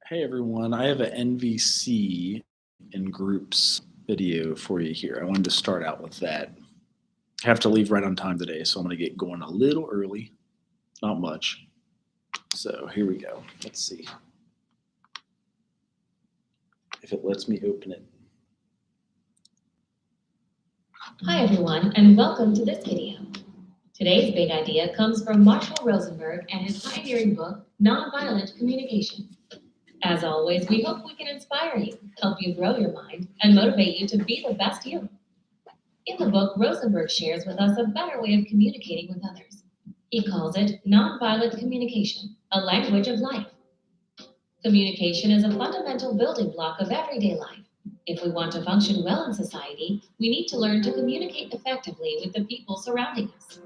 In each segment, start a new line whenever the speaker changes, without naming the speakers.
Hey everyone, I have an NVC in groups video for you here. I wanted to start out with that. I have to leave right on time today, so I'm going to get going a little early, not much. So here we go. Let's see if it lets me open it.
Hi everyone, and welcome to this video. Today's big idea comes from Marshall Rosenberg and his pioneering book, Nonviolent Communication. As always, we hope we can inspire you, help you grow your mind, and motivate you to be the best you. In the book, Rosenberg shares with us a better way of communicating with others. He calls it nonviolent communication, a language of life. Communication is a fundamental building block of everyday life. If we want to function well in society, we need to learn to communicate effectively with the people surrounding us.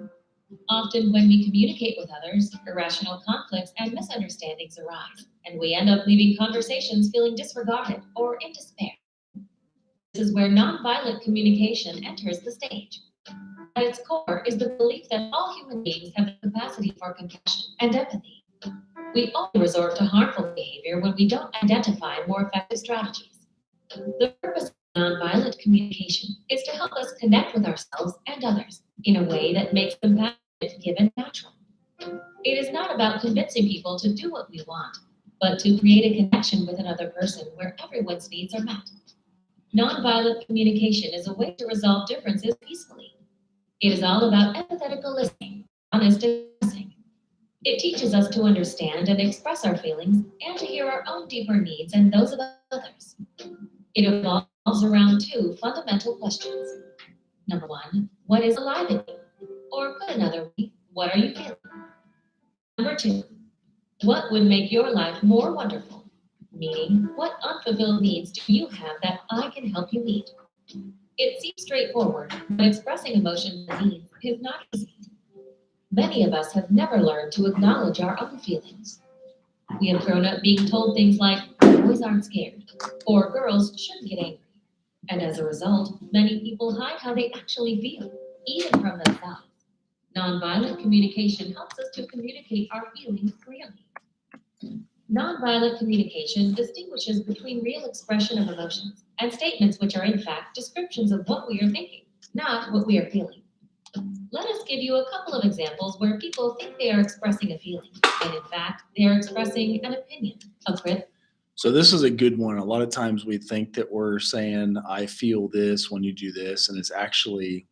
Often, when we communicate with others, irrational conflicts and misunderstandings arise, and we end up leaving conversations feeling disregarded or in despair. This is where nonviolent communication enters the stage. At its core is the belief that all human beings have the capacity for compassion and empathy. We only resort to harmful behavior when we don't identify more effective strategies. The purpose of nonviolent communication is to help us connect with ourselves and others in a way that makes compassionate, given natural. It is not about convincing people to do what we want, but to create a connection with another person where everyone's needs are met. Nonviolent communication is a way to resolve differences peacefully. It is all about empathetical listening, honest expressing. It teaches us to understand and express our feelings and to hear our own deeper needs and those of others. It revolves around two fundamental questions. Number one, what is alive in you? Or put another way, what are you feeling? Number two, what would make your life more wonderful? Meaning, what unfulfilled needs do you have that I can help you meet? It seems straightforward, but expressing emotions and needs is not easy. Many of us have never learned to acknowledge our own feelings. We have grown up being told things like, boys aren't scared, or girls shouldn't get angry. And as a result, many people hide how they actually feel, even from themselves. Nonviolent communication helps us to communicate our feelings clearly. Nonviolent communication distinguishes between real expression of emotions and statements which are in fact descriptions of what we are thinking, not what we are feeling. Let us give you a couple of examples where people think they are expressing a feeling, and in fact, they are expressing an opinion, a crit.
So this is a good one. A lot of times we think that we're saying, I feel this when you do this, and it's actually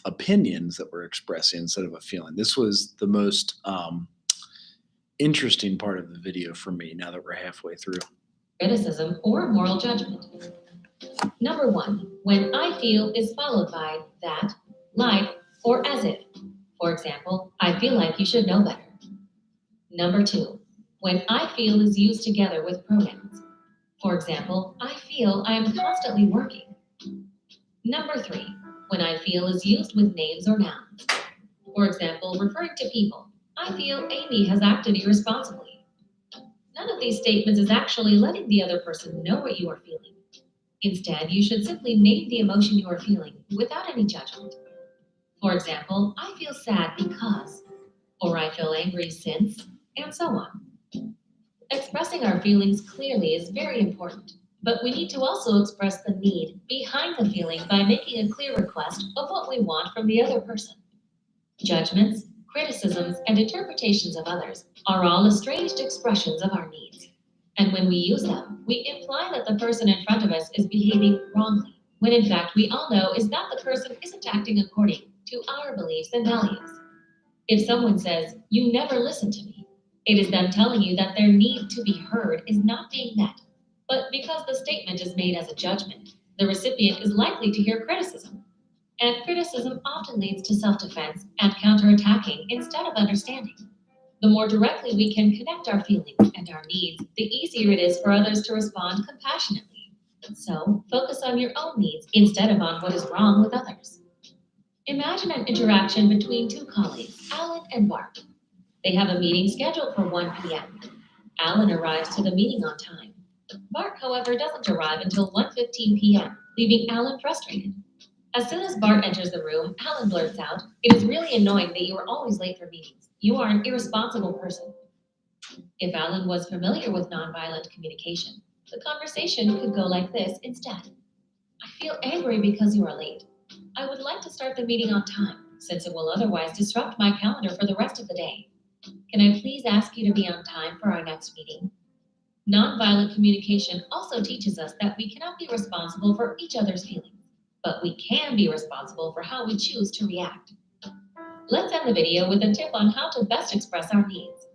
opinions that we're expressing instead of a feeling. This was the most interesting part of the video for me now that we're halfway through.
Criticism or moral judgment. Number one, when I feel is followed by that, like, or as if. For example, I feel like you should know better. Number two, when I feel is used together with pronouns. For example, I feel I am constantly working. Number three, when I feel is used with names or nouns. For example, referring to people, I feel Amy has acted irresponsibly. None of these statements is actually letting the other person know what you are feeling. Instead, you should simply name the emotion you are feeling without any judgment. For example, I feel sad because, or I feel angry since, and so on. Expressing our feelings clearly is very important, but we need to also express the need behind the feeling by making a clear request of what we want from the other person. Judgments, criticisms, and interpretations of others are all estranged expressions of our needs. And when we use them, we imply that the person in front of us is behaving wrongly, when in fact we all know is that the person isn't acting according to our beliefs and values. If someone says, you never listen to me, it is them telling you that their need to be heard is not being met. But because the statement is made as a judgment, the recipient is likely to hear criticism. And criticism often leads to self defense and counterattacking instead of understanding. The more directly we can connect our feelings and our needs, the easier it is for others to respond compassionately. So, focus on your own needs instead of on what is wrong with others. Imagine an interaction between two colleagues, Alan and Bart. They have a meeting scheduled for 1 p.m. Alan arrives to the meeting on time. Bart, however, doesn't arrive until 1:15 p.m., leaving Alan frustrated. As soon as Bart enters the room, Alan blurts out, it is really annoying that you are always late for meetings. You are an irresponsible person. If Alan was familiar with nonviolent communication, the conversation could go like this instead. I feel angry because you are late. I would like to start the meeting on time, since it will otherwise disrupt my calendar for the rest of the day. Can I please ask you to be on time for our next meeting? Nonviolent communication also teaches us that we cannot be responsible for each other's feelings, but we can be responsible for how we choose to react. Let's end the video with a tip on how to best express our needs.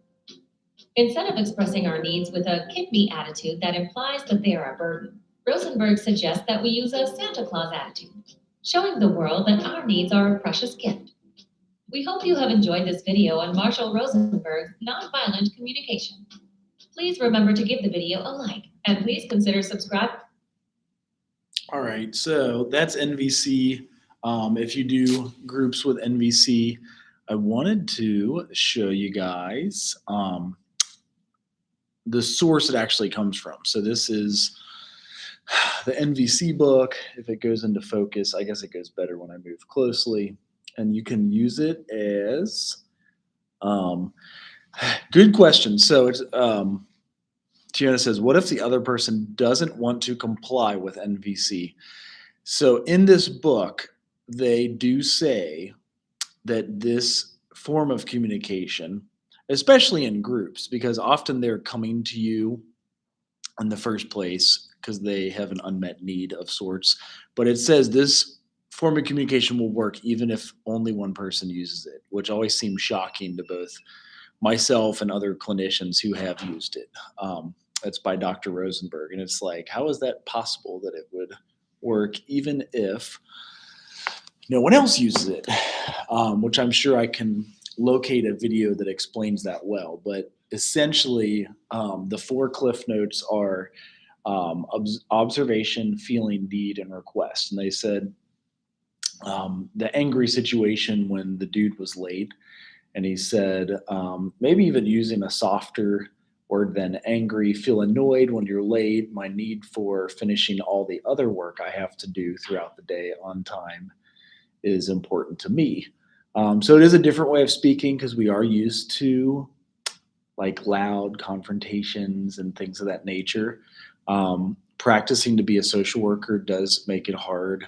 Instead of expressing our needs with a kid-me attitude that implies that they are a burden, Rosenberg suggests that we use a Santa Claus attitude, showing the world that our needs are a precious gift. We hope you have enjoyed this video on Marshall Rosenberg's nonviolent communication. Please remember to give the video a like, and please consider subscribing.
All right, so that's NVC. If you do groups with NVC, I wanted to show you guys the source it actually comes from. So this is the NVC book. If it goes into focus, I guess it goes better when I move closely. And you can use it as, good question. So it's, Tiana says, what if the other person doesn't want to comply with NVC? So in this book, they do say that this form of communication, especially in groups, because often they're coming to you in the first place because they have an unmet need of sorts. But it says this form of communication will work even if only one person uses it, which always seems shocking to both myself and other clinicians who have used it. It's by Dr. Rosenberg. And it's like, how is that possible that it would work even if no one else uses it? Which I'm sure I can locate a video that explains that well. But essentially, the 4 cliff notes are observation, feeling, need, and request. And they said the angry situation when the dude was late, and he said maybe even using a softer word than angry, feel annoyed when you're late, my need for finishing all the other work I have to do throughout the day on time is important to me. So it is a different way of speaking because we are used to like loud confrontations and things of that nature. Practicing to be a social worker does make it hard.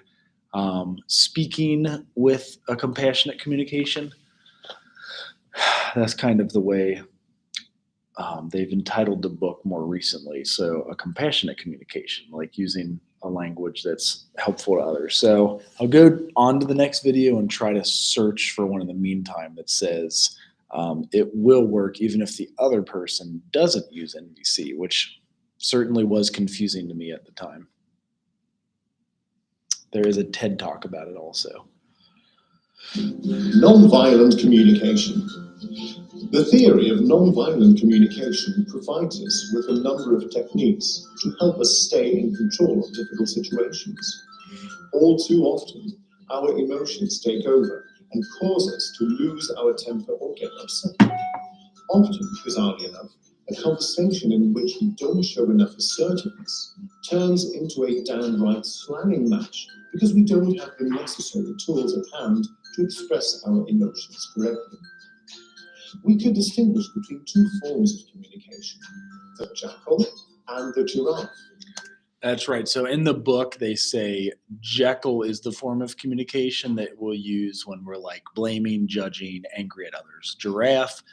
Speaking with a compassionate communication, that's kind of the way they've entitled the book more recently. So a compassionate communication, like using a language that's helpful to others. So I'll go on to the next video and try to search for one in the meantime that says it will work even if the other person doesn't use NVC, which certainly was confusing to me at the time. There is a TED Talk about it also.
Nonviolent communication. The theory of nonviolent communication provides us with a number of techniques to help us stay in control of difficult situations. All too often, our emotions take over and cause us to lose our temper or get upset. Often, bizarrely enough, a conversation in which we don't show enough assertiveness turns into a downright slanning match because we don't have the necessary tools at hand to express our emotions correctly. We could distinguish between 2 forms of communication, the jackal and the giraffe.
That's right. So in the book, they say Jekyll is the form of communication that we'll use when we're like blaming, judging, angry at others. Giraffe,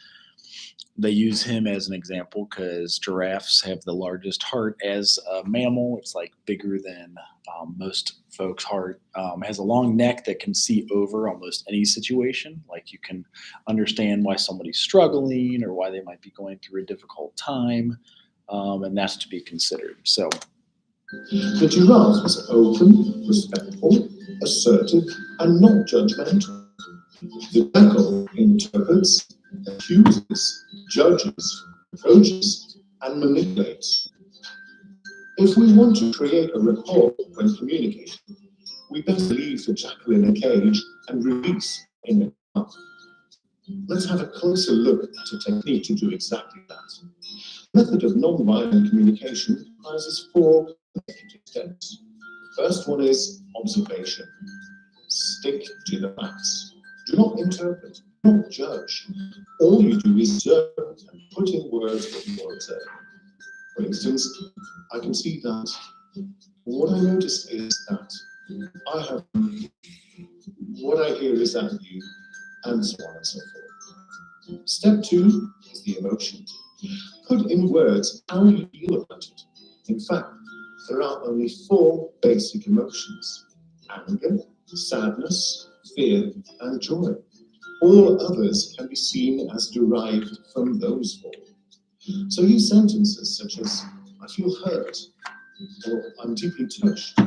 they use him as an example because giraffes have the largest heart as a mammal. It's like bigger than most folks' heart. Has a long neck that can see over almost any situation. Like you can understand why somebody's struggling or why they might be going through a difficult time. And that's to be considered. So
the giraffe is open, respectful, assertive, and not judgmental. The jackal interprets, accuses, judges, approaches, and manipulates. If we want to create a rapport when communicating, we best leave the jackal in a cage and release in the giraffe. Let's have a closer look at a technique to do exactly that. The method of nonviolent communication comprises 4 consecutive steps. The first one is observation. Stick to the facts. Do not interpret. not judge. All you do is observe and put in words what you observe. For instance, I can see that what I notice is that I have, what I hear is that you, and so on and so forth. Step 2 is the emotion. Put in words how you feel about it. In fact, there are only 4 basic emotions: anger, sadness, fear, and joy. All others can be seen as derived from those 4. So use sentences such as, I feel hurt, or I'm deeply touched,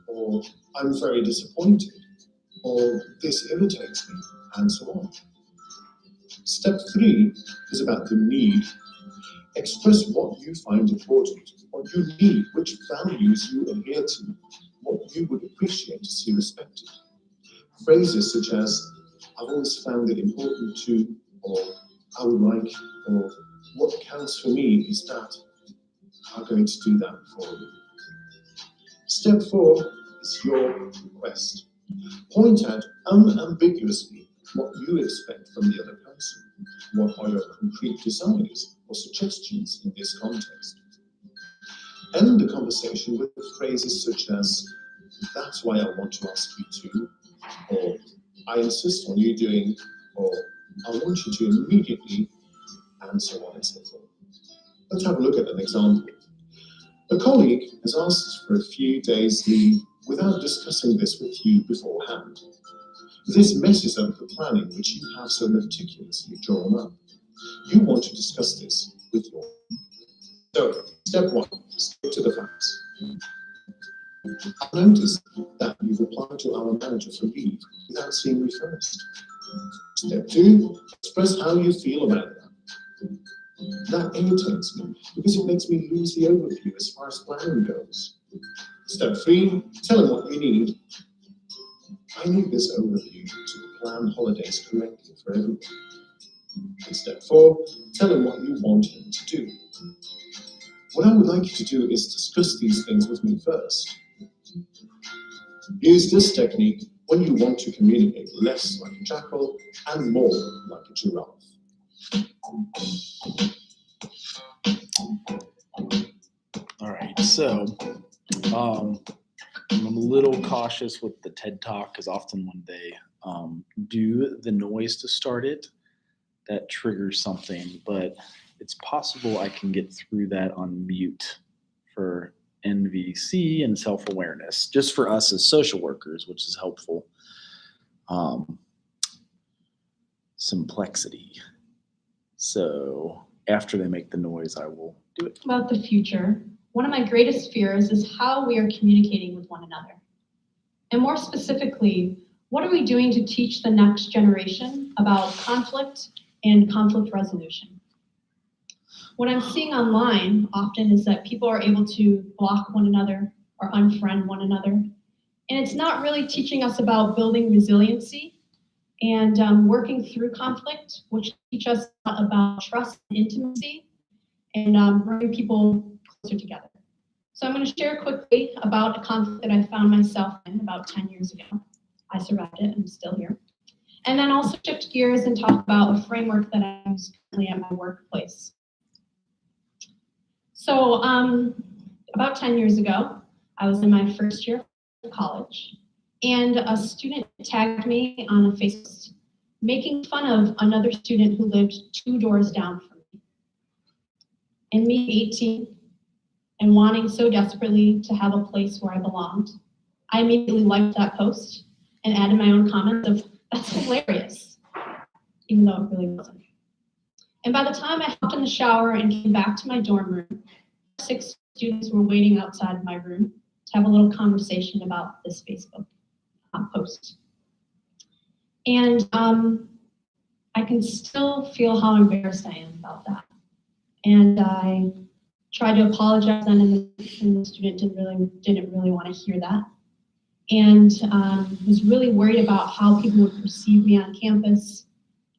or I'm very disappointed, or this irritates me, and so on. Step 3 is about the need. Express what you find important, what you need, which values you adhere to, what you would appreciate to see respected. Phrases such as, I've always found it important to, or I would like, or what counts for me is that, are going to do that for you. Step 4 is your request. Point out unambiguously what you expect from the other person. What are your concrete desires or suggestions in this context? End the conversation with phrases such as, that's why I want to ask you to, or I insist on you doing, or I want you to immediately, and so on and so forth. Let's have a look at an example. A colleague has asked for a few days leave without discussing this with you beforehand. This messes up the planning which you have so meticulously drawn up. You want to discuss this with your... So, step 1, stick to the facts. I've noticed that you've applied to our manager for leave without seeing me first. Step 2, express how you feel about that. That irritates me because it makes me lose the overview as far as planning goes. Step 3, tell him what you need. I need this overview to plan holidays correctly for everyone. And step 4, tell him what you want him to do. What I would like you to do is discuss these things with me first. Use this technique when you want to communicate less like a jackal and more like a giraffe.
All right, so I'm a little cautious with the TED Talk because often when they do the noise to start it, that triggers something, but it's possible I can get through that on mute for NVC and self-awareness, just for us as social workers, which is helpful. Simplexity. So after they make the noise, I will do it.
About the future, one of my greatest fears is how we are communicating with one another. And more specifically, what are we doing to teach the next generation about conflict and conflict resolution? What I'm seeing online often is that people are able to block one another or unfriend one another. And it's not really teaching us about building resiliency and working through conflict, which teach us about trust and intimacy and bringing people closer together. So I'm going to share quickly about a conflict that I found myself in about 10 years ago. I survived it, I'm still here. And then also shift gears and talk about a framework that I use currently at my workplace. So about 10 years ago, I was in my first year of college, and a student tagged me on a Facebook making fun of another student who lived 2 doors down from me. And me, 18, and wanting so desperately to have a place where I belonged, I immediately liked that post and added my own comments of, that's hilarious, even though it really wasn't. And by the time I hopped in the shower and came back to my dorm room, 6 students were waiting outside my room to have a little conversation about this Facebook post. And I can still feel how embarrassed I am about that. And I tried to apologize then, and the student didn't really want to hear that. And was really worried about how people would perceive me on campus.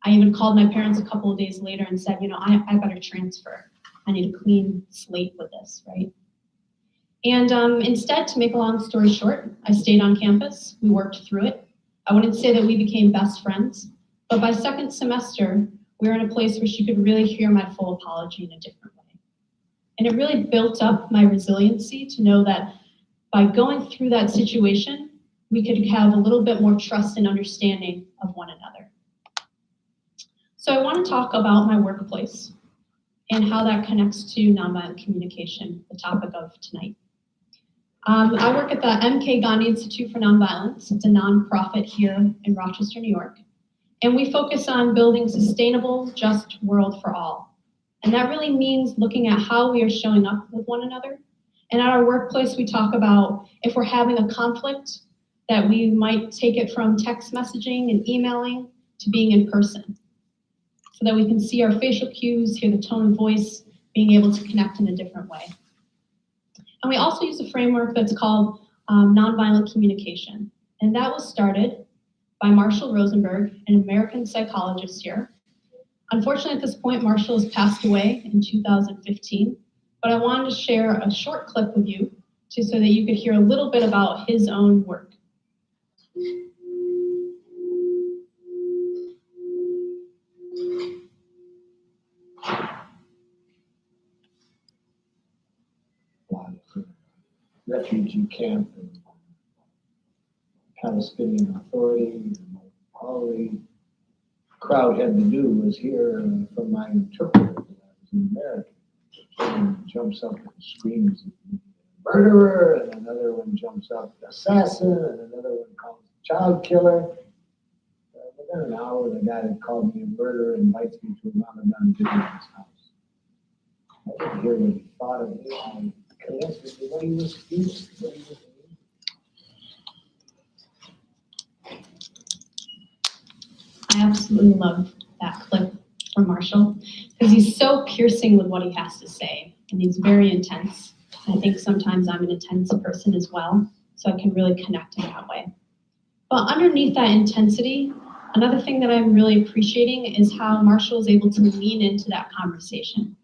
I even called my parents a couple of days later and said, I better transfer. I need a clean slate with this, right? And instead, to make a long story short, I stayed on campus. We worked through it. I wouldn't say that we became best friends, But by second semester, we were in a place where she could really hear my full apology in a different way. And it really built up my resiliency to know that by going through that situation, we could have a little bit more trust and understanding of one another. So I want to talk about my workplace and how that connects to nonviolent communication, the topic of tonight. I work at the M.K. Gandhi Institute for Nonviolence. It's a nonprofit here in Rochester, New York. And we focus on building sustainable, just world for all. And that really means looking at how we are showing up with one another. And at our workplace, we talk about if we're having a conflict, that we might take it from text messaging and emailing to being in person, so that we can see our facial cues, hear the tone of voice, being able to connect in a different way. And we also use a framework that's called nonviolent communication. And that was started by Marshall Rosenberg, an American psychologist here. Unfortunately, at this point, Marshall has passed away in 2015, but I wanted to share a short clip with you so that you could hear a little bit about his own work.
Refugee camp in Palestinian Authority, and all the crowd had to do was hear from my interpreter that I was an American. One jumps up and screams, murderer, and another one jumps up, assassin, and another one calls child killer. Within an hour, the guy that called me a murderer invites me to a Ramadan dinner in his house. I didn't hear what he thought of me. I connected to what he was feeling, what he was feeling.
I absolutely love that clip from Marshall because he's so piercing with what he has to say, and he's very intense. I think sometimes I'm an intense person as well, so I can really connect in that way. But underneath that intensity, another thing that I'm really appreciating is how Marshall is able to lean into that conversation.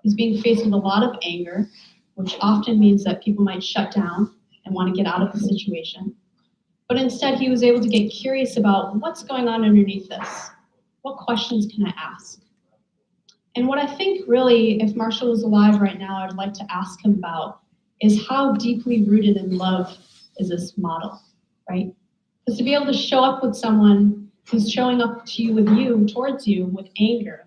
He's being faced with a lot of anger, which often means that people might shut down and want to get out of the situation. But instead, he was able to get curious about what's going on underneath this. What questions can I ask? And what I think really, if Marshall was alive right now, I'd like to ask him about is how deeply rooted in love is this model, right? Because to be able to show up with someone who's showing up to you, towards you with anger,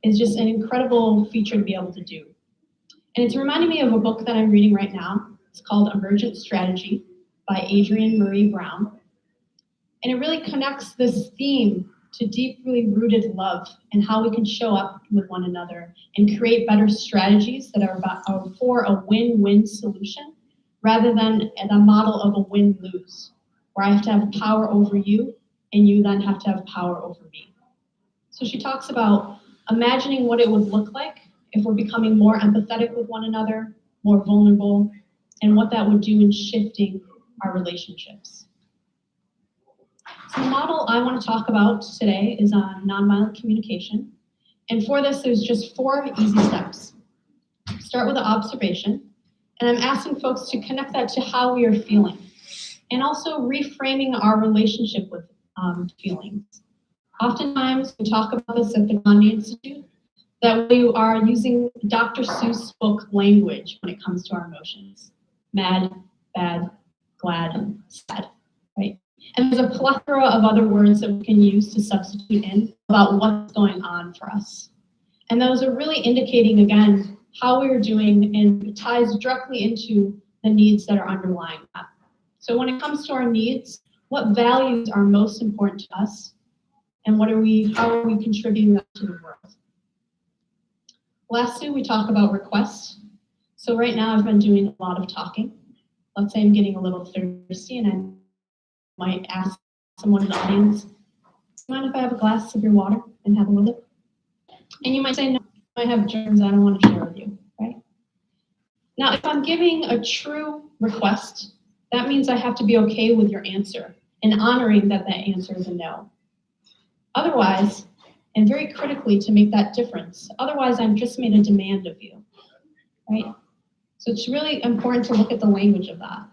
is just an incredible feature to be able to do. And it's reminding me of a book that I'm reading right now. It's called Emergent Strategy by Adrienne Maree Brown. And it really connects this theme to deeply rooted love and how we can show up with one another and create better strategies that are for a win-win solution rather than the model of a win-lose, where I have to have power over you and you then have to have power over me. So she talks about imagining what it would look like if we're becoming more empathetic with one another, more vulnerable, and what that would do in shifting our relationships. So the model I want to talk about today is on nonviolent communication. And for this, there's just 4 easy steps. Start with an observation, and I'm asking folks to connect that to how we are feeling, and also reframing our relationship with feelings. Oftentimes, we talk about this at the Gandhi Institute, that we are using Dr. Seuss book language when it comes to our emotions. Mad, bad, glad, sad, right? And there's a plethora of other words that we can use to substitute in about what's going on for us. And those are really indicating, again, how we're doing, and it ties directly into the needs that are underlying that. So when it comes to our needs, what values are most important to us? And how are we contributing that to the world? Lastly, we talk about requests. So right now I've been doing a lot of talking. Let's say I'm getting a little thirsty and I might ask someone in the audience, do you mind if I have a glass of your water and have a little bit? And you might say, no, I have germs I don't want to share with you, right? Now, if I'm giving a true request, that means I have to be okay with your answer and honoring that that answer is a no. Otherwise, and very critically to make that difference, otherwise I've just made a demand of you, right? So it's really important to look at the language of that.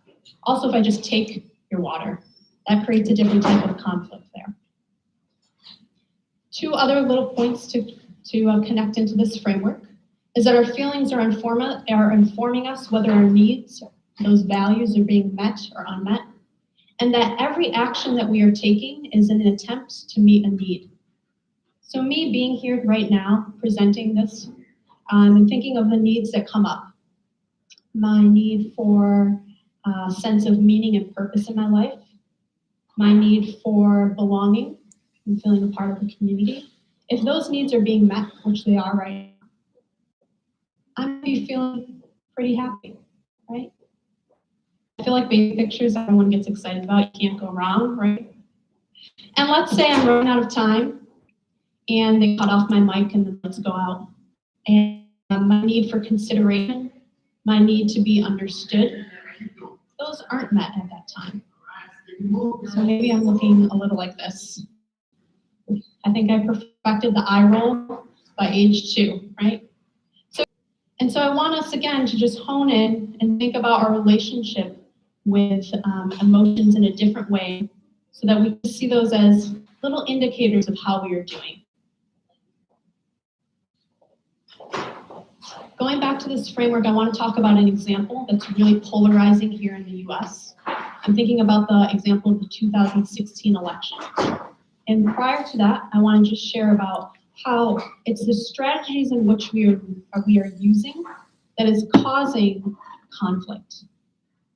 Also, if I just take your water, that creates a different type of conflict there. Two other little points to connect into this framework is that our feelings are informing us whether our needs, those values, are being met or unmet, and that every action that we are taking is in an attempt to meet a need. So me being here right now, presenting this, and thinking of the needs that come up. My need for a sense of meaning and purpose in my life, my need for belonging and feeling a part of the community. If those needs are being met, which they are right now, I'm gonna be feeling pretty happy, right? I feel like baby pictures everyone gets excited about, you can't go wrong, right? And let's say I'm running out of time and they cut off my mic and the lights go out. And my need for consideration, my need to be understood, those aren't met at that time. So maybe I'm looking a little like this. I think I perfected the eye roll by age 2, right? So I want us again to just hone in and think about our relationship with emotions in a different way so that we can see those as little indicators of how we are doing. Going back to this framework, I want to talk about an example that's really polarizing here in the US. I'm thinking about the example of the 2016 election. And prior to that, I want to just share about how it's the strategies in which we are using that is causing conflict.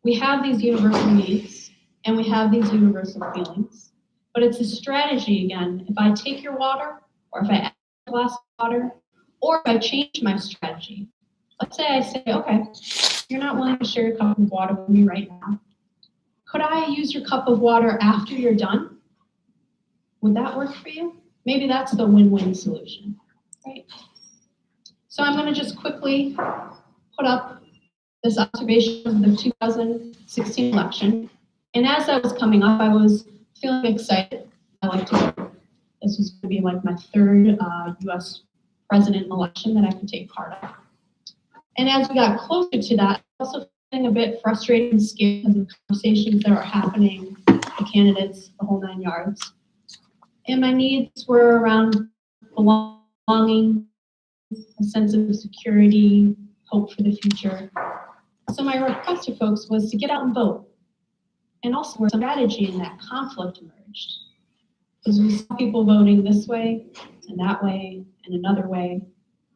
We have these universal needs and we have these universal feelings, but it's a strategy again. If I take your water, or if I add a glass of water, or if I change my strategy. Let's say I say, okay, you're not willing to share a cup of water with me right now. Could I use your cup of water after you're done? Would that work for you? Maybe that's the win-win solution, right? So I'm going to just quickly put up this observation of the 2016 election. And as that was coming up, I was feeling excited. I like to vote. This was going to be like my third US president election that I could take part of. And as we got closer to that, I was also feeling a bit frustrated and scared because of the conversations that were happening, the candidates, the whole 9 yards. And my needs were around belonging, a sense of security, hope for the future. So my request to folks was to get out and vote. And also where strategy in that conflict emerged. Because we saw people voting this way and that way and another way.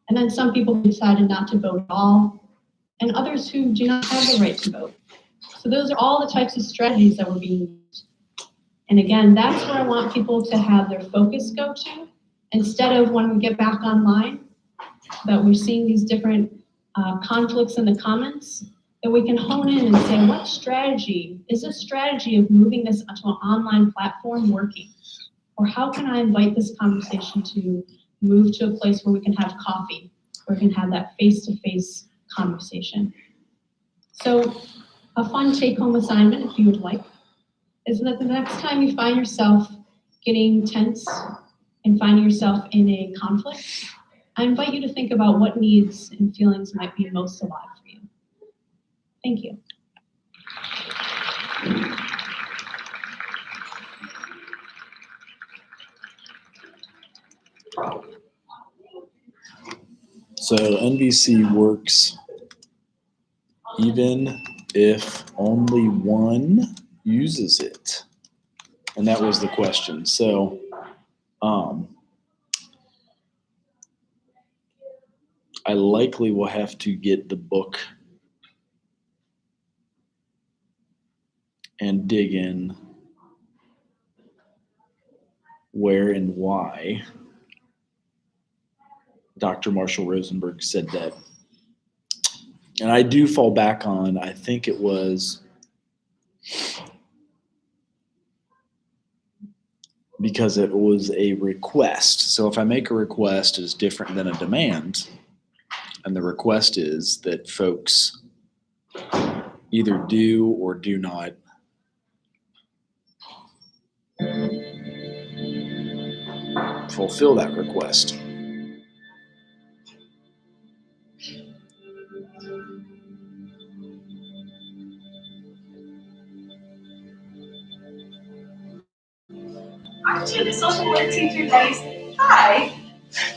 And then some people decided not to vote at all, and others who do not have the right to vote. So those are all the types of strategies that were being used. And again, that's where I want people to have their focus go to, instead of when we get back online, that we're seeing these different conflicts in the comments, that we can hone in and say, what strategy, is this strategy of moving this to an online platform working? Or how can I invite this conversation to move to a place where we can have coffee, where we can have that face-to-face conversation? So a fun take-home assignment, if you would like, is that the next time you find yourself getting tense and finding yourself in a conflict, I invite you to think about what needs and feelings might be most alive for you. Thank you.
So NVC works even if only one uses it. And that was the question. So I likely will have to get the book and dig in where and why Dr. Marshall Rosenberg said that. And I do fall back on, I think it was because it was a request. So if I make a request, it's different than a demand. And the request is that folks either do or do not fulfill that request.
Aren't you the social work teacher that used to Why?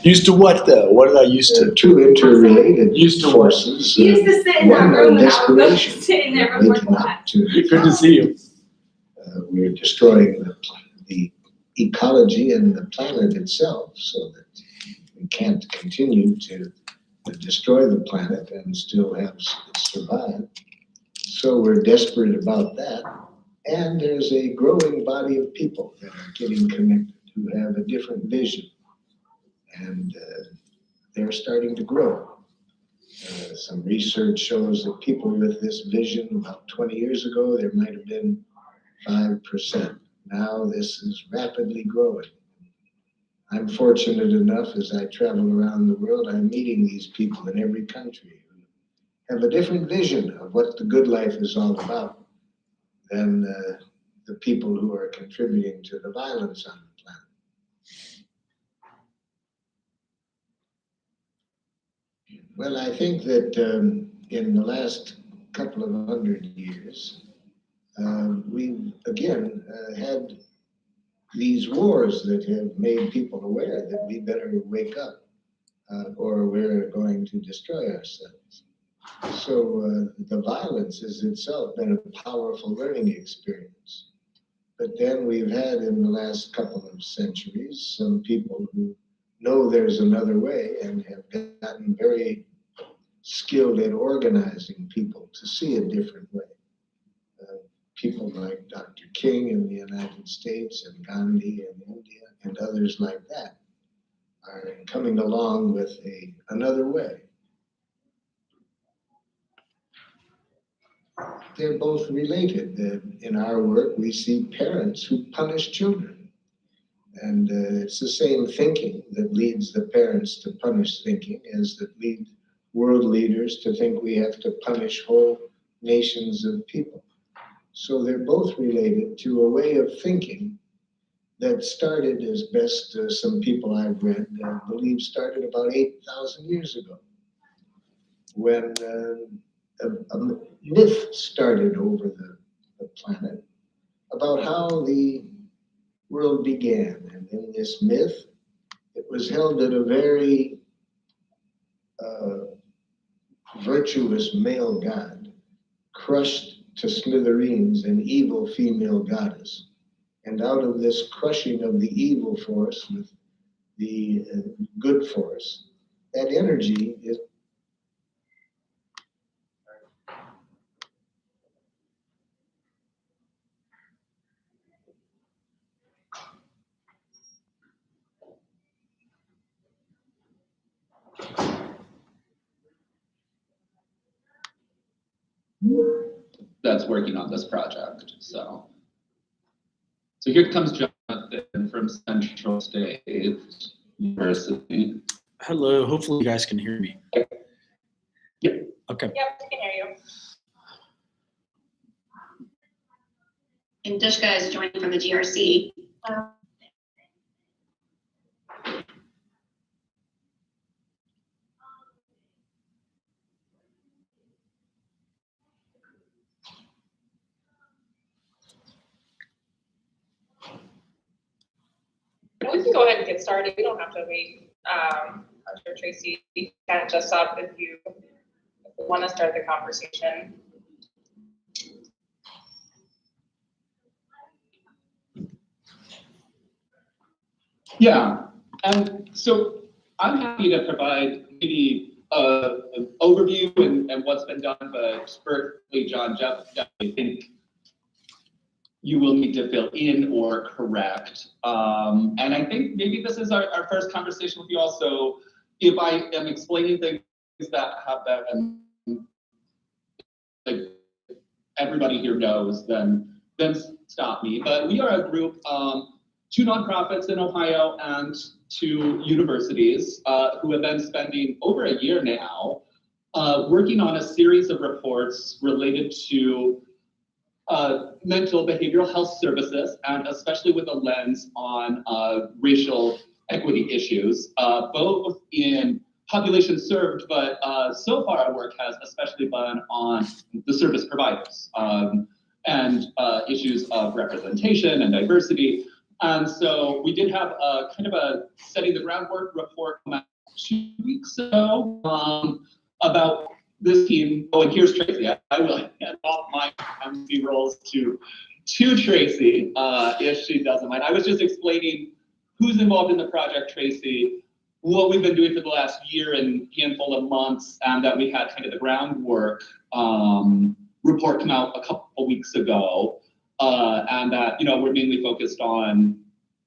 Used to what though? What did I used
There are
to?
two interrelated
Used to what?
forces.
You used to sit in that
One
room
of
and I would go
desperation,
sit in that room like
waking
that.
up to
Good to see you.
we're destroying the ecology and the planet itself, so that we can't continue to destroy the planet and still have survive. So we're desperate about that. And there's a growing body of people that are getting connected who have a different vision. And they're starting to grow. Some research shows that people with this vision about 20 years ago, there might have been 5%. Now this is rapidly growing. I'm fortunate enough as I travel around the world, I'm meeting these people in every country who have a different vision of what the good life is all about than the people who are contributing to the violence on the planet. Well, I think that in the last couple of 100 years, we've again had these wars that have made people aware that we better wake up or we're going to destroy ourselves. So the violence has itself been a powerful learning experience. But then we've had in the last couple of centuries some people who know there's another way and have gotten very skilled at organizing people to see a different way. People like Dr. King in the United States and Gandhi in India and others like that are coming along with another way. They're both related. In our work, we see parents who punish children. And it's the same thinking that leads the parents to punish thinking as that lead world leaders to think we have to punish whole nations of people. So they're both related to a way of thinking that started, as best some people I've read believe started about 8,000 years ago, when a myth started over the planet about how the world began. And in this myth, it was held that a very virtuous male god crushed to smithereens an evil female goddess. And out of this crushing of the evil force with the good force, that energy is
that's working on this project. So here comes Jonathan from Central State University.
Hello. Hopefully you guys can hear me.
Yeah.
Okay.
Yep, I can hear you.
And Dushka is joining from the GRC.
We can go ahead and get started. We don't have to wait. I'm sure Tracy can catch us up if you want to start the conversation.
Yeah, and so I'm happy to provide maybe an overview and what's been done, but Berkeley, John, Jeff, I think you will need to fill in or correct. And I think maybe this is our first conversation with you all. So if I am explaining things that have that, and like everybody here knows, then stop me. But we are a group, 2 nonprofits in Ohio and 2 universities who have been spending over a year now working on a series of reports related to mental behavioral health services, and especially with a lens on racial equity issues, both in populations served, but so far our work has especially been on the service providers and issues of representation and diversity. And so we did have a kind of a setting the groundwork report come out 2 weeks ago about this team. Oh, and here's Tracy. I will hand off my MC roles to Tracy if she doesn't mind. I was just explaining who's involved in the project, Tracy, what we've been doing for the last year and handful of months, and that we had kind of the groundwork report come out a couple weeks ago. And that, we're mainly focused on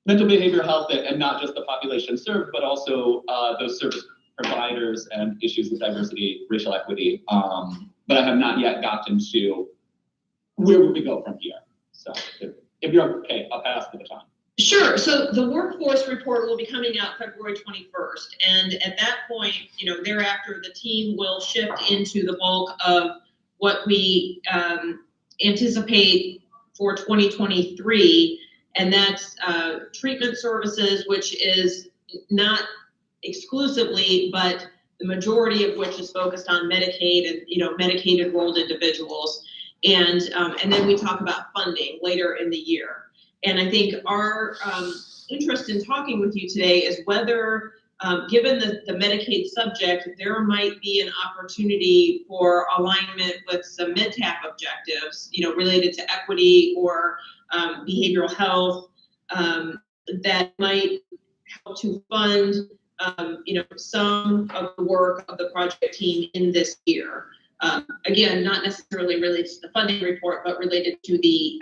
mental behavioral health and not just the population served, but also those service providers and issues of diversity, racial equity. But I have not yet gotten to where would we go from here. So if you're okay, I'll pass the baton.
Sure. So the workforce report will be coming out February 21st. And at that point, thereafter, the team will shift into the bulk of what we anticipate for 2023. And that's treatment services, which is not exclusively, but the majority of which is focused on Medicaid and, Medicaid enrolled individuals. And then we talk about funding later in the year. And I think our interest in talking with you today is whether, given the Medicaid subject, there might be an opportunity for alignment with some MedTap objectives, related to equity or behavioral health that might help to fund, some of the work of the project team in this year. Again, not necessarily related to the funding report, but related to the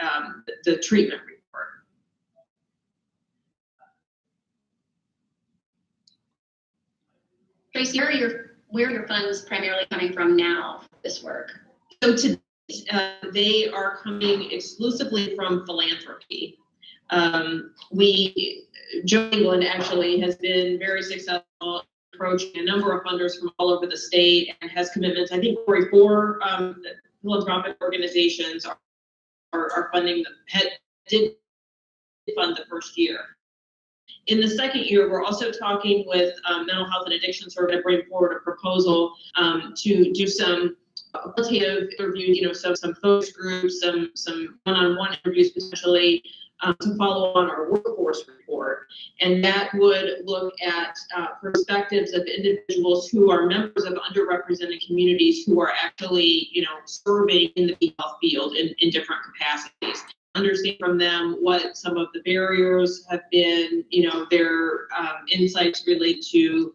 treatment report.
Tracy, where are your funds primarily coming from now for this work?
So they are coming exclusively from philanthropy. Joe England actually has been very successful approaching a number of funders from all over the state and has commitments. I think 4 philanthropic organizations are funding did fund the first year. In the second year, we're also talking with Mental Health and Addiction Service to bring forward a proposal to do some qualitative interviews, some focus groups, some one-on-one interviews potentially to follow on our workforce report. And that would look at perspectives of individuals who are members of underrepresented communities who are actually, serving in the health field in different capacities. Understand from them what some of the barriers have been, their insights relate to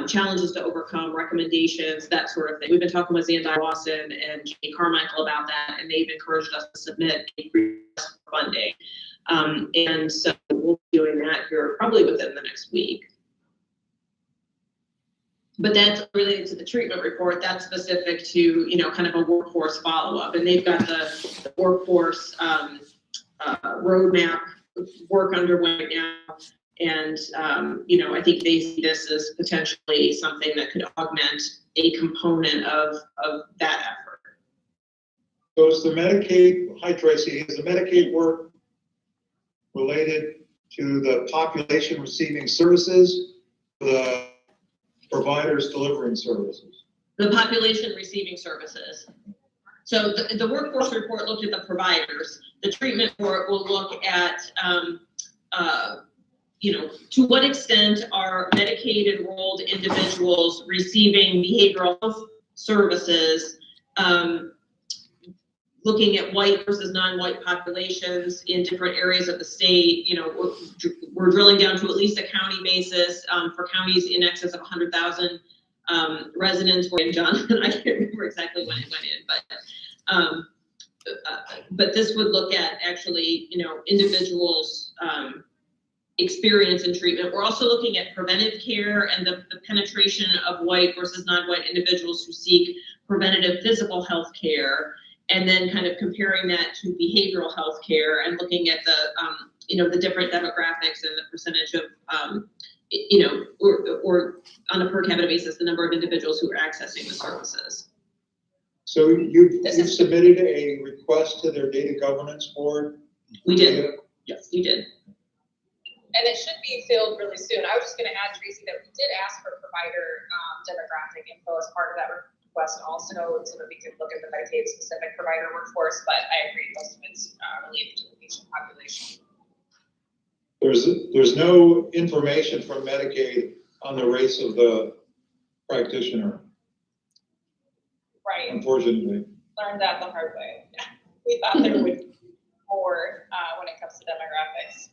challenges to overcome, recommendations, that sort of thing. We've been talking with Zandai Lawson and Jay Carmichael about that, and they've encouraged us to submit funding. And so we'll be doing that here probably within the next week. But that's related to the treatment report. That's specific to, kind of a workforce follow-up. And they've got the workforce roadmap work underway right now. And, I think they see this as potentially something that could augment a component of that effort.
So is the Medicaid, hi Tracy, is the Medicaid work related to the population receiving services, the providers delivering services?
The population receiving services. So the workforce report looked at the providers. The treatment report will look at, to what extent are Medicaid enrolled individuals receiving behavioral health services, looking at white versus non-white populations in different areas of the state. We're drilling down to at least a county basis for counties in excess of 100,000 residents. Where John and I can't remember exactly when it went in, but this would look at actually, individuals' experience in treatment. We're also looking at preventive care and the penetration of white versus non-white individuals who seek preventative physical health care, and then kind of comparing that to behavioral health care and looking at the different demographics and the percentage of, or on a per capita basis, the number of individuals who are accessing the services.
So you've submitted a request to their data governance board?
We did. Yes, we did.
And it should be filled really soon. I was just going to add, Tracy, that we did ask for provider demographic info as part of that request also, so that we could look at the Medicaid specific provider workforce, but I agree most of it's related to the patient population.
There's no information from Medicaid on the race of the practitioner,
Right,
unfortunately.
learned that the hard way. We thought there would be more, when it comes to demographics.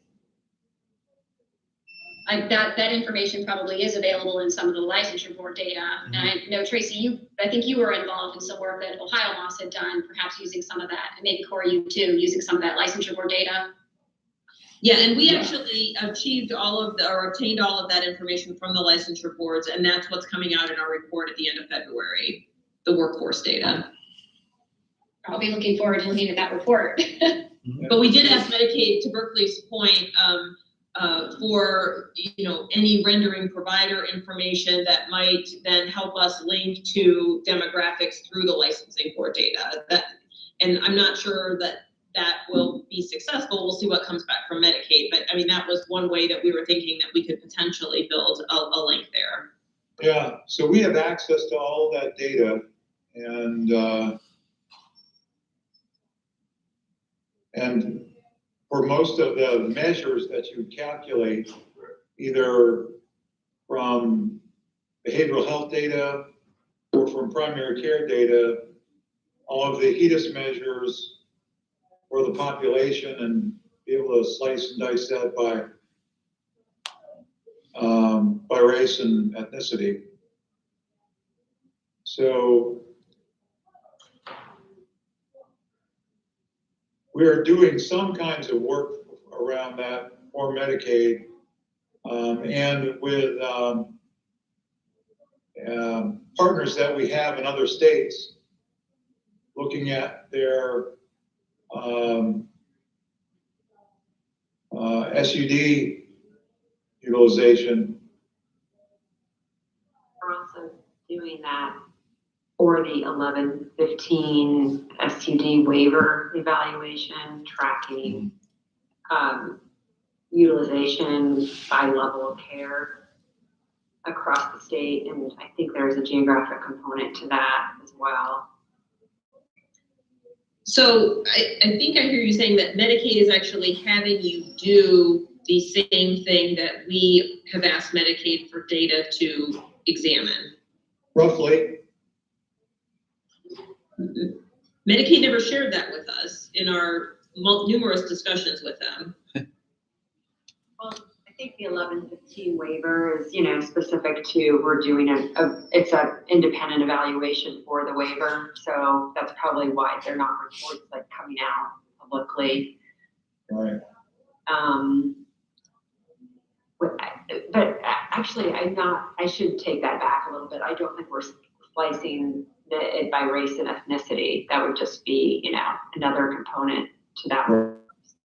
That information probably is available in some of the licensure board data. And I know, Tracy, I think you were involved in some work that Ohio Moss had done, perhaps using some of that, and maybe Corey, you too, using some of that licensure board data.
Yeah, and we
Yeah.
actually achieved or obtained all of that information from the licensure boards, and that's what's coming out in our report at the end of February, the workforce data.
I'll be looking forward to looking at that report.
But we did ask Medicaid, to Berkeley's point, for, any rendering provider information that might then help us link to demographics through the licensing board data. And I'm not sure that will be successful. We'll see what comes back from Medicaid. But I mean, that was one way that we were thinking that we could potentially build a link there.
Yeah, so we have access to all that data, and for most of the measures that you calculate, either from behavioral health data or from primary care data, all of the HEDIS measures for the population, and be able to slice and dice that by race and ethnicity. So we're doing some kinds of work around that for Medicaid, and with partners that we have in other states, looking at their SUD utilization.
We're also doing that for the 1115 SUD waiver evaluation, tracking utilization by level of care across the state. And I think there's a geographic component to that as well.
So I think I hear you saying that Medicaid is actually having you do the same thing that we have asked Medicaid for data to examine.
Roughly.
Medicaid never shared that with us in our numerous discussions with them.
Well, I think the 1115 waiver is, specific to, we're doing it's an independent evaluation for the waiver. So that's probably why they're not reports like coming out publicly.
Right.
But actually, I should take that back a little bit. I don't think we're slicing it by race and ethnicity. That would just be, another component to that.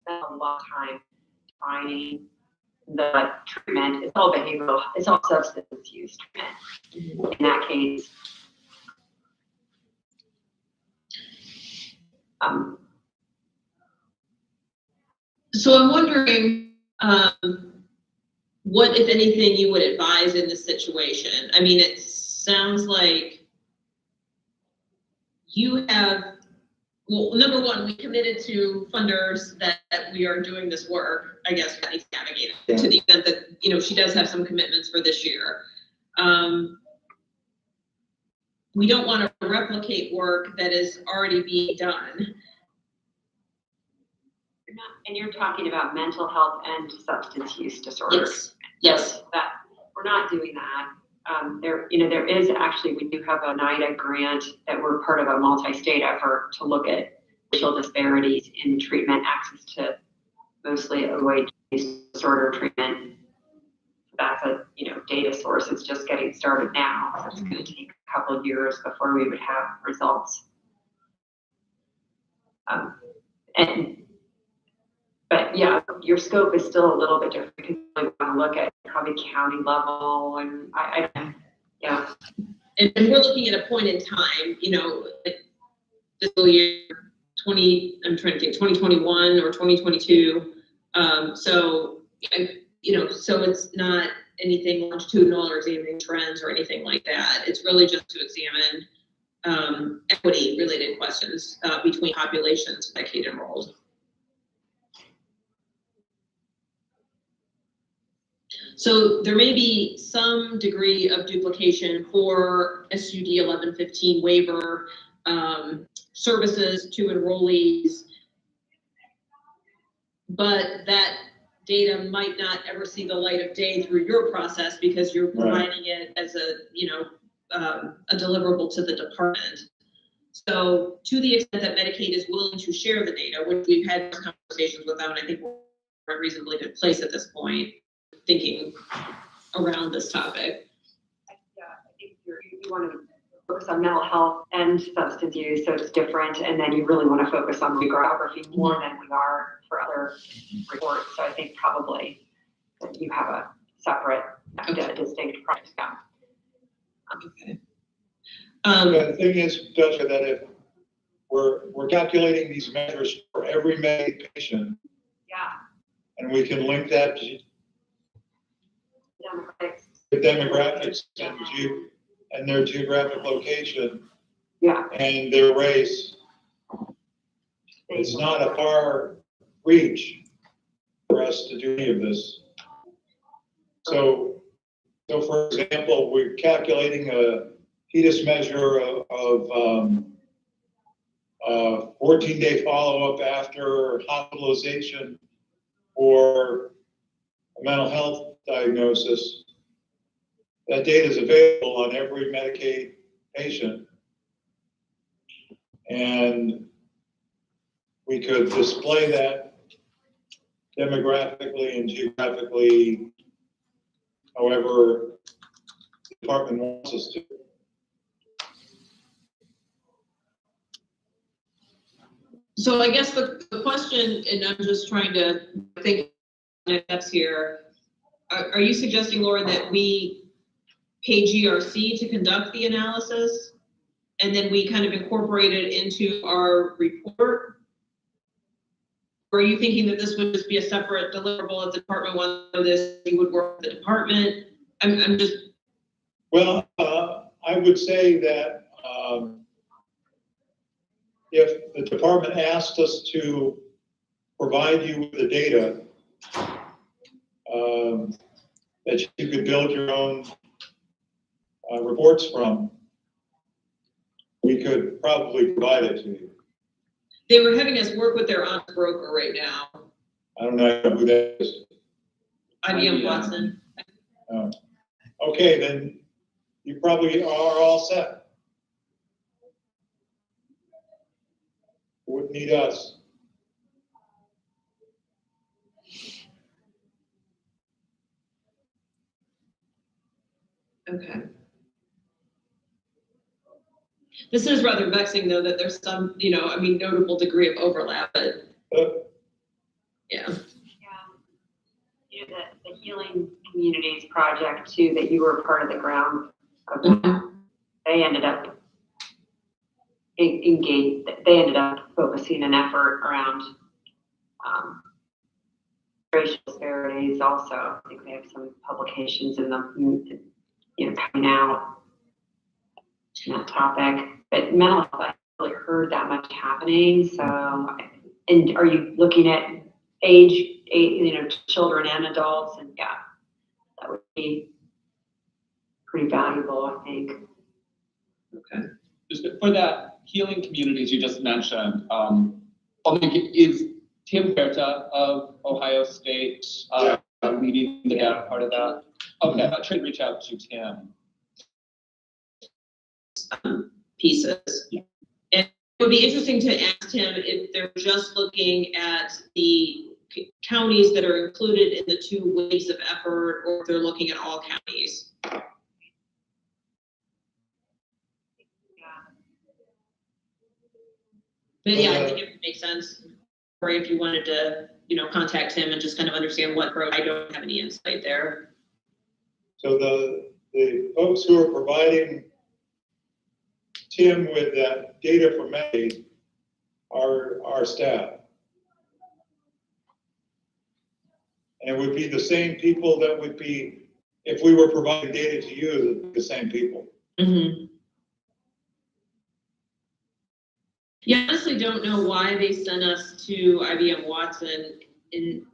That's a long time defining the treatment. It's all behavioral, it's all substance use treatment in that case.
So I'm wondering, what, if anything, you would advise in this situation? I mean, it sounds like you have, well, number one, we committed to funders that we are doing this work. I guess that needs to navigate it to the extent that, she does have some commitments for this year. We don't want to replicate work that is already being done.
And you're talking about mental health and substance use disorders.
Yes.
That we're not doing that. There is actually, we do have a NIDA grant that we're part of a multi-state effort to look at racial disparities in treatment access to mostly opioid disorder treatment. That's a data source. It's just getting started now. So it's going to take a couple of years before we would have results. But yeah, your scope is still a little bit different because you want to look at probably county level, and yeah.
And we're looking at a point in time, like fiscal year 2021 or 2022. So it's not anything longitudinal or examining trends or anything like that. It's really just to examine equity related questions between populations Medicaid enrolled. So there may be some degree of duplication for SUD 1115 waiver, services to enrollees. But that data might not ever see the light of day through your process because you're providing it as a, a deliverable to the department. So to the extent that Medicaid is willing to share the data, which we've had conversations with them, and I think we're in a reasonably good place at this point, thinking around this topic.
Yeah, I think you want to focus on mental health and substance use, so it's different. And then you really want to focus on geography more than we are for other reports. So I think probably that you have a separate, distinct project.
Okay.
The thing is, Jessica, that if we're calculating these measures for every Medicaid patient,
Yeah.
and we can link that to
Demographics.
the demographics and their geographic location
Yeah.
and their race, it's not a far reach for us to do any of this. So for example, we're calculating a HEDIS measure of 14-day follow-up after hospitalization or a mental health diagnosis. That data is available on every Medicaid patient. And we could display that demographically and geographically, however the department wants us to.
So I guess the question, and I'm just trying to think next steps here. Are you suggesting, Laura, that we pay GRC to conduct the analysis and then we kind of incorporate it into our report? Or are you thinking that this would just be a separate deliverable if the department wanted this, you would work with the department? I'm just.
Well, I would say that if the department asked us to provide you with the data, that you could build your own reports from, we could probably provide it to you.
They were having us work with their honest broker right now,
I don't know who that is.
IBM Watson.
Okay, then you probably are all set. Wouldn't need us.
Okay. This is rather vexing, though, that there's some, notable degree of overlap, but yeah.
Yeah. The Healing Communities project too, that you were part of the ground of that, they ended up engaged, they ended up focusing an effort around racial disparities also. I think they have some publications in the, coming out on that topic. But mental health, I haven't really heard that much happening. So, and are you looking at age, children and adults? And yeah, that would be pretty valuable, I think.
Okay. Just for that Healing Communities you just mentioned, is Tim Berta of Ohio State leading the data part of that? Okay, I'm trying to reach out to Tim.
Pieces.
Yeah.
And it would be interesting to ask him if they're just looking at the counties that are included in the 2 waves of effort, or if they're looking at all counties. But yeah, I think it would make sense, or if you wanted to, contact him and just kind of understand what road. I don't have any insight there.
So the folks who are providing Tim with that data from Medicaid are our staff. And it would be the same people that would be, if we were providing data to you, the same people.
Mm-hmm. Yeah, I honestly don't know why they sent us to IBM Watson in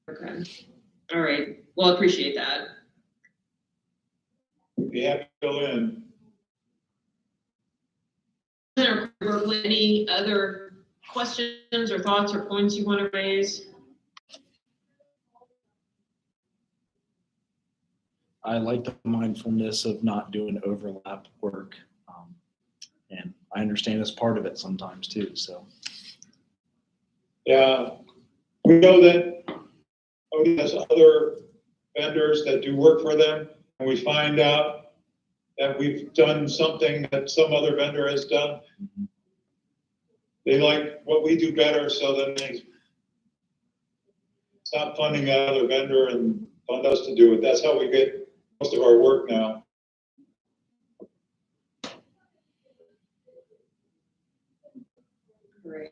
okay. All right, well, I appreciate that.
We'd be happy to fill in.
Senator Berkeley, any other questions or thoughts or points you want to raise?
I like the mindfulness of not doing overlap work. And I understand it's part of it sometimes too, so.
Yeah, we know that Odie has other vendors that do work for them, and we find out that we've done something that some other vendor has done. They like what we do better, so then they stop funding that other vendor and fund us to do it. That's how we get most of our work now.
Great.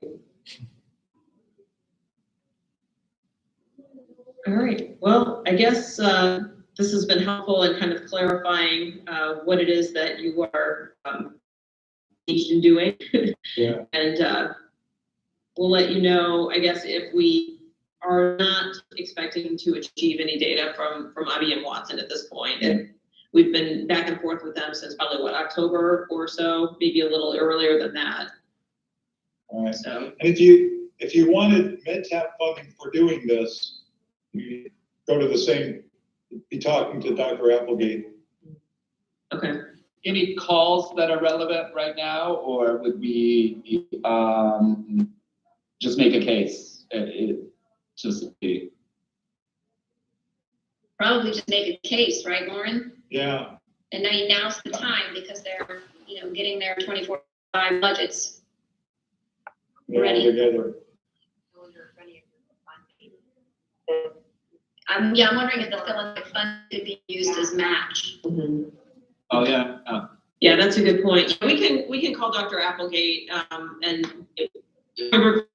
All right, well, I guess this has been helpful in kind of clarifying what it is that you are engaged in doing.
Yeah.
And we'll let you know, I guess, if we are not expecting to achieve any data from IBM Watson at this point.
Yeah.
And we've been back and forth with them since probably, what, October or so, maybe a little earlier than that.
All right.
So,
And if you wanted MedTap funding for doing this, you go to the same, be talking to Dr. Applegate.
okay.
Any calls that are relevant right now, or would we just make a case? Just be.
Probably just make a case, right, Lauren?
Yeah,
And now's the time because they're, getting their 24/5 budgets.
they're all
Ready.
together.
I'm wondering if the Philanthropic Fund could be used as match.
Mhm.
Oh, yeah.
Yeah, that's a good point. We can call Dr. Applegate, and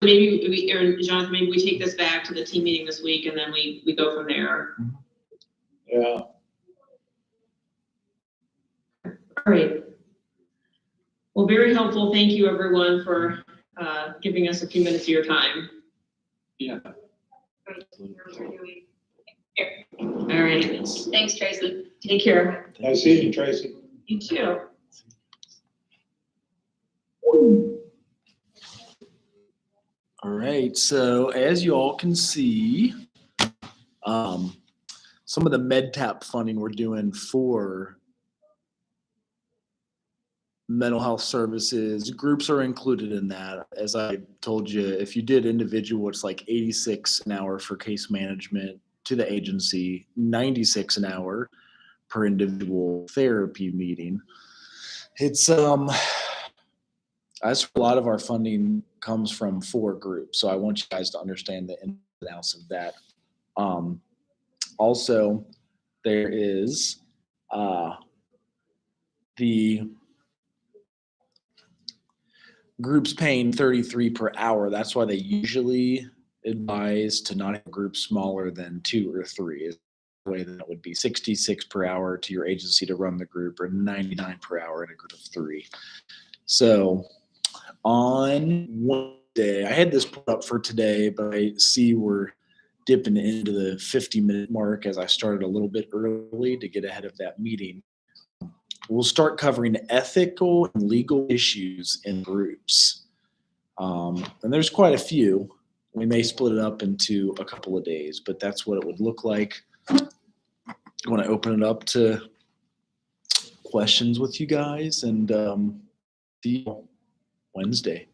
maybe or Jonathan, maybe we take this back to the team meeting this week and then we go from there.
Yeah.
All right. Well, very helpful. Thank you, everyone, for giving us a few minutes of your time.
Yeah.
All right.
Thanks, Tracy.
Take care.
Nice seeing you, Tracy.
You too.
All right, so as you all can see, some of the MedTap funding we're doing for mental health services, groups are included in that. As I told you, if you did individual, it's like 86 an hour for case management to the agency, 96 an hour per individual therapy meeting. It's as a lot of our funding comes from 4 groups, so I want you guys to understand the ins and outs of that. Also, there is the groups paying 33 per hour. That's why they usually advise to not have groups smaller than 2 or 3. Is the way that it would be 66 per hour to your agency to run the group, or 99 per hour in a group of 3. So on Wednesday, I had this put up for today, but I see we're dipping into the 50-minute mark as I started a little bit early to get ahead of that meeting. We'll start covering ethical and legal issues in groups. And there's quite a few. We may split it up into a couple of days, but that's what it would look like. I want to open it up to questions with you guys, and see you Wednesday.